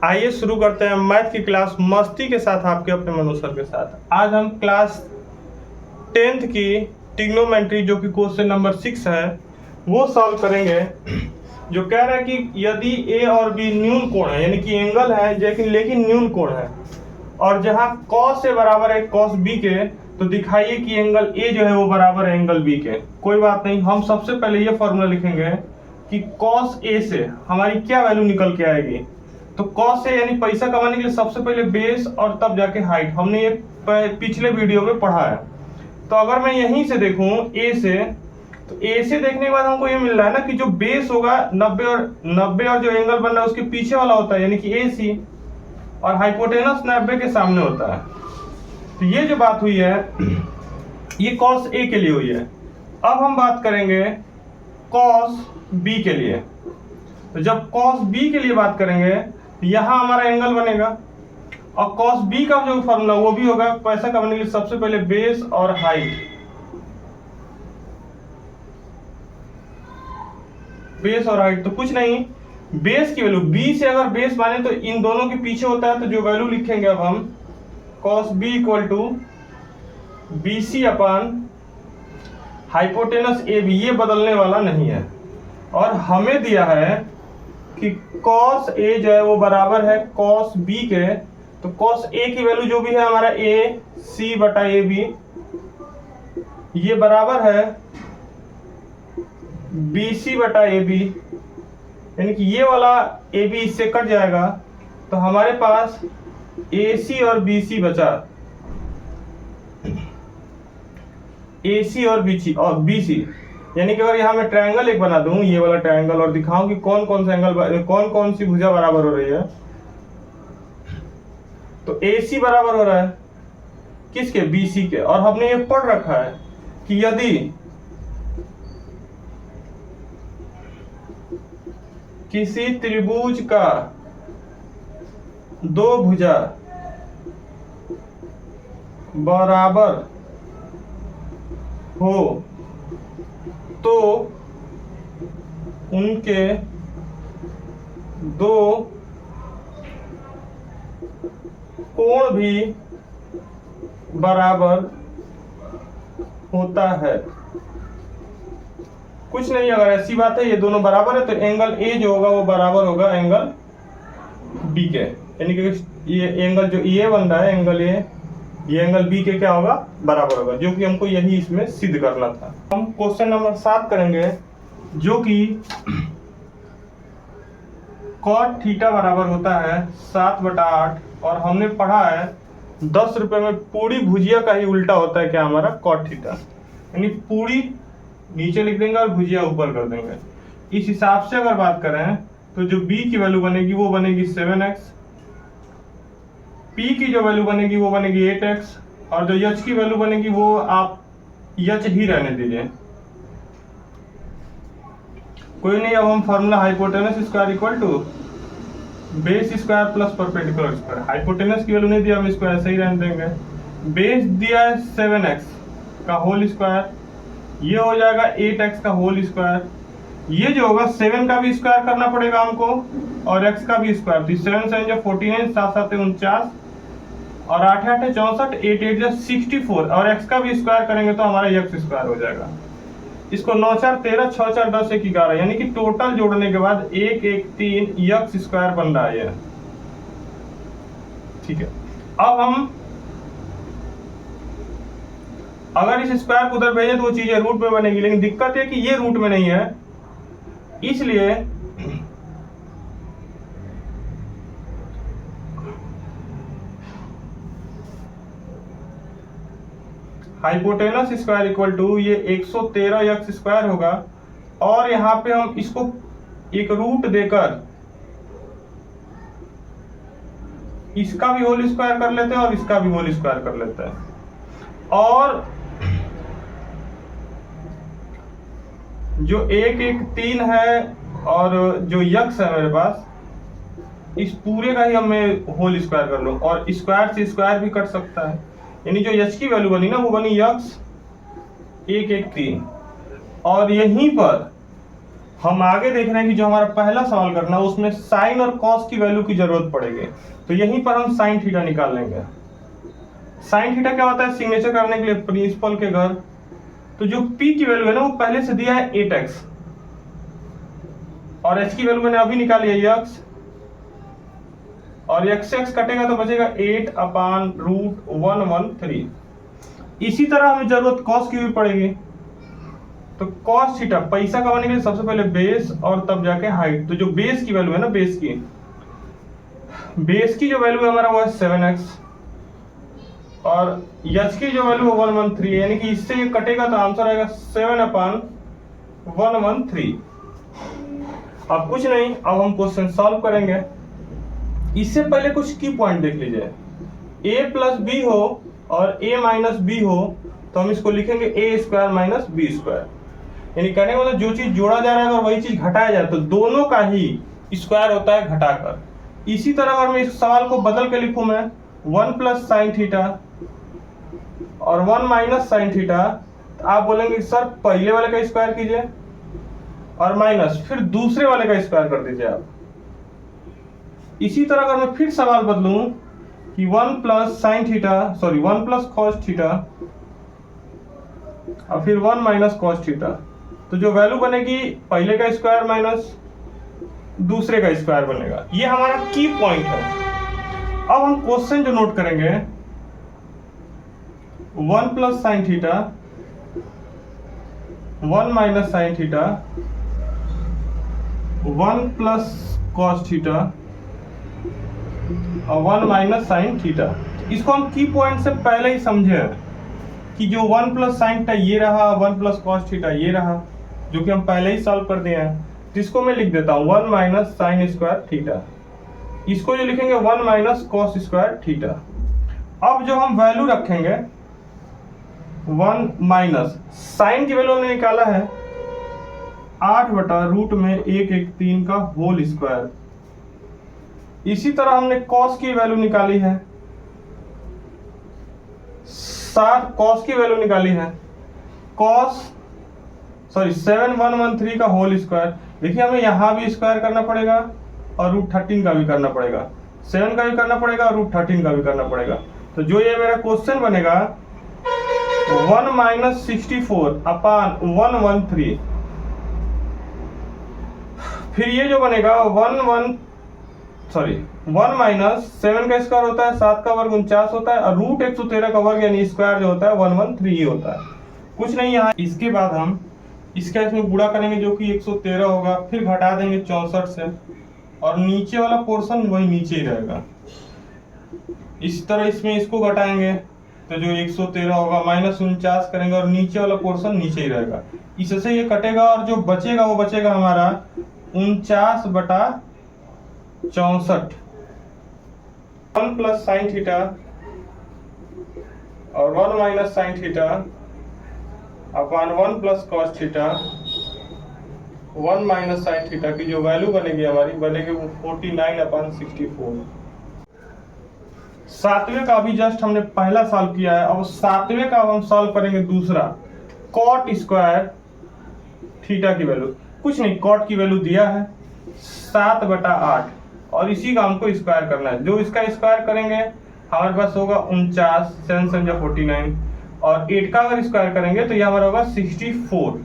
आइए शुरू करते हैं मैथ की क्लास मस्ती के साथ आपके अपने मनु सर के साथ। आज हम क्लास 10th की ट्रिग्नोमेट्री जो कि क्वेश्चन नंबर 6 है वो सॉल्व करेंगे। जो कह रहा है कि यदि ए और बी न्यून कोण है, यानी कि एंगल है लेकिन न्यून कोण है, और जहां cos से बराबर है cos b के, तो दिखाइए कि एंगल ए जो है वो बराबर है एंगल बी के। कोई बात नहीं, हम सबसे पहले ये फॉर्मूला लिखेंगे कि cos a से हमारी क्या वैल्यू निकल के आएगी। तो cos से यानी पैसा कमाने के लिए सबसे पहले बेस और तब जाके हाइट, हमने ये पिछले वीडियो में पढ़ा है। तो अगर मैं यहीं से देखूं a से, तो a से देखने के बाद हमको ये मिल रहा है ना कि जो बेस होगा 90 और जो एंगल बन रहा है उसके पीछे वाला होता है, यानी कि AC, और हाइपोटेनस 90 के सामने होता है। तो ये जो बात हुई है ये cos A के लिए हुई है। अब हम बात करेंगे cos B के लिए। तो जब cos B के लिए बात करेंगे तो यहाँ हमारा एंगल बनेगा, और cos B का जो फॉर्मूला वो भी होगा पैसा कमाने के लिए सबसे पहले बेस और हाइट। बेस और हाइट तो कुछ नहीं, बेस की वैल्यू B से अगर बेस माने तो इन दोनों के पीछे होता है, तो जो वैल्यू लिखेंगे अब हम cos B equal to BC upon hypotenuse AB, ये बदलने वाला नहीं है। और हमें दिया है कि cos A जो है वो बराबर है cos B के, तो cos A की वैल्यू जो भी है हमारा AC बटा AB, ये बराबर है BC बटा AB, यानी कि ये वाला AB इससे कट जाएगा, तो हमारे पास AC और BC बचा। AC और BC, यानी कि अगर यहाँ मैं ट्रायंगल एक बना दूं, ये वाला ट्रायंगल, और दिखाऊं कि कौन कौन सा एंगल, कौन कौन सी भुजा बराबर हो रही है, तो AC बराबर हो रहा है किसके? BC के। और हमने ये पढ़ रखा है कि यदि किसी त्रिभुज का दो भुजा बराबर हो तो उनके दो कोण भी बराबर होता है। कुछ नहीं, अगर ऐसी बात है ये दोनों बराबर है तो एंगल A जो होगा वो बराबर होगा एंगल B के, यानी कि ये एंगल जो ये बन रहा है एंगल A, ये एंगल B के क्या होगा? बराबर होगा, जो कि हमको यही इसमें सिद्ध करना था। हम क्वेश्चन नंबर 7 करेंगे, जो कि cot थीटा बराबर होता है 7/8, और हमने पढ़ा है 10 रुपए में पूरी भुजिया का ही उल्टा होता है क्या? हमारा cot थीटा, यानी पूरी नीचे लिख देंगे और भुजिया ऊपर कर देंगे। इस हिसाब से अगर बात करें तो जो B की वैल्यू बनेगी वो बनेगी 7x, P की जो वैल्यू बनेगी वो बनेगी 8x, और जो H की वैल्यू बनेगी वो आप H ही रहने दीजिए, कोई नहीं। अब हम formula hypotenuse square equal to base square plus perpendicular square, hypotenuse की वैल्यू नहीं दिया, हम इसको ऐसे ही रहने देंगे। बेस दिया है 7x का होल स्क्वायर, ये हो जाएगा 8x का होल स्क्वायर। ये जो होगा 7 का भी स्क्वायर करना पड़ेगा हमको और x का भी स्क्वायर, तो 7 7 जो 49, 7 7 49, और 8 8 64, 8 8 जो 64, और x का भी स्क्वायर करेंगे तो हमारा x स्क्वायर हो जाएगा। इसको 9 4 13, 6 4 10 1 11, यानी कि टोटल जोड़ने के बाद 1 1 3 x स्क्वायर बन रहा है। ठीक है, अब हम अगर इस स्क्वायर को उधर भेजें तो वो चीजें रूट में बनेगी, लेकिन दिक्कत है कि ये रूट में नहीं है, इसलिए हाइपोटेनस स्क्वायर इक्वल टू ये 113x स्क्वायर होगा, और यहाँ पे हम इसको एक रूट देकर इसका भी होल स्क्वायर कर लेते हैं और इसका भी होल स्क्वायर कर लेते हैं। और जो 1 1 3 है और जो x है मेरे पास, इस पूरे का ही हमें होल स्क्वायर कर लो, और स्क्वायर से स्क्वायर भी कट सकता है, यानी जो h की वैल्यू बनी ना वो बनी x 1 1 3, और यहीं पर हम आगे देख रहे हैं कि जो हमारा पहला सवाल करना है उसमें साइन और कॉस की वैल्यू की जरूरत पड़ेगी, तो यहीं पर हम साइन थीटा निकाल लेंगे। साइन थीटा क्या होता है? सिग्नेचर करने के लिए प्रिंसिपल के घर। तो जो p की वैल्यू है ना वो पहले से दिया है 8x, और h की वैल्यू मैंने अभी निकाली है x, और x से x कटेगा तो बचेगा 8/√113। इसी तरह हमें जरूरत कॉस की भी पड़ेगी, तो कॉस थीटा पैसा कमाने के लिए सबसे पहले बेस और तब जाके हाइट। तो जो बेस की वैल्यू है ना, बेस की जो वैल्यू है हमारा वो है 7x, और h की जो वैल्यू है 113, यानी कि इससे ये कटेगा तो आंसर आएगा 7/113। अब कुछ नहीं, अब हम क्वेश्चन सॉल्व करेंगे। इससे पहले कुछ की पॉइंट देख लीजिए। a प्लस बी हो और a माइनस बी हो तो हम इसको लिखेंगे a square minus b square, यानी कहने का मतलब जो चीज जोड़ा जा रहा है और वही चीज घटाया जाए तो दोनों का ही स्क्वायर होता है घटाकर। इसी तरह अगर मैं इस सवाल को बदल के लिखूं मैं 1 प्लस साइन थीटा और 1 माइनस साइन थीटा, तो आप बोलेंगे सर पहले वाले का स्क्वायर कीजिए और माइनस फिर दूसरे वाले का स्क्वायर कर दीजिए आप। इसी तरह अगर मैं फिर सवाल बदलूं कि 1 plus sine theta, sorry 1 plus cos theta और फिर 1 माइनस कॉस थीटा, तो जो वैल्यू बनेगी पहले का स्क्वायर माइनस दूसरे का स्क्वायर बनेगा। ये हमारा की पॉइंट है। अब हम क्वेश्चन जो नोट करेंगे 1 plus sine theta, 1 minus sine theta, 1 plus cos theta और 1 माइनस साइन थीटा। इसको हम की पॉइंट से पहले ही समझे कि जो 1 प्लस साइन थीटा ये रहा, 1 प्लस कॉस थीटा ये रहा, जो कि हम पहले ही सॉल्व कर दिए हैं। जिसको मैं लिख देता हूं 1 माइनस साइन स्क्वायर थीटा, इसको जो लिखेंगे 1 माइनस कॉस स्क्वायर थीटा। अब जो हम वैल्यू रखेंगे 1 माइनस साइन की वैल्यू हमने निकाला है 8/√113 का होल स्क्वायर। इसी तरह हमने कॉस की वैल्यू निकाली है 7, कॉस की वैल्यू निकाली है 7113 का होल स्क्वायर। देखिए हमें यहां भी स्क्वायर करना पड़ेगा और √13 का भी करना पड़ेगा, 7 का भी करना पड़ेगा और √13 का भी करना पड़ेगा। तो जो ये मेरा क्वेश्चन बनेगा 1 माइनस 64/113, फिर ये जो बनेगा 1 माइनस 7 का स्क्वायर होता है 7 का वर्ग 49 होता है, और √113 का वर्ग यानी स्क्वायर जो होता है 113 ही होता है, कुछ नहीं यहाँ। इसके बाद हम इसका इसमें गुणा करेंगे जो कि 113 होगा, फिर घटा देंगे 64 से, और नीचे वाला पोर्शन वही नीचे ही रहेगा। इस तरह इसमें इसको घटाएंगे तो जो 113 होगा माइनस 49 करेंगे और नीचे वाला पोर्शन नीचे ही रहेगा। इससे ये कटेगा और जो बचेगा वो बचेगा हमारा 49/64। 1 प्लस साइन थीटा और 1 minus sine theta upon 1 plus cos theta 1 minus sine theta की जो वैल्यू बनेगी हमारी बनेगी वो 49/64। सातवें का अभी जस्ट हमने पहला सॉल्व किया है, अब सातवें का हम सॉल्व करेंगे दूसरा। कॉट स्क्वायर थीटा की वैल्यू कुछ नहीं, कॉट की वैल्यू दिया है 7/8 और इसी का हमको स्क्वायर करना है। जो इसका स्क्वायर करेंगे हमारे पास होगा 49, 7 × 49, और 8 का अगर स्क्वायर करेंगे तो ये हमारा होगा 64।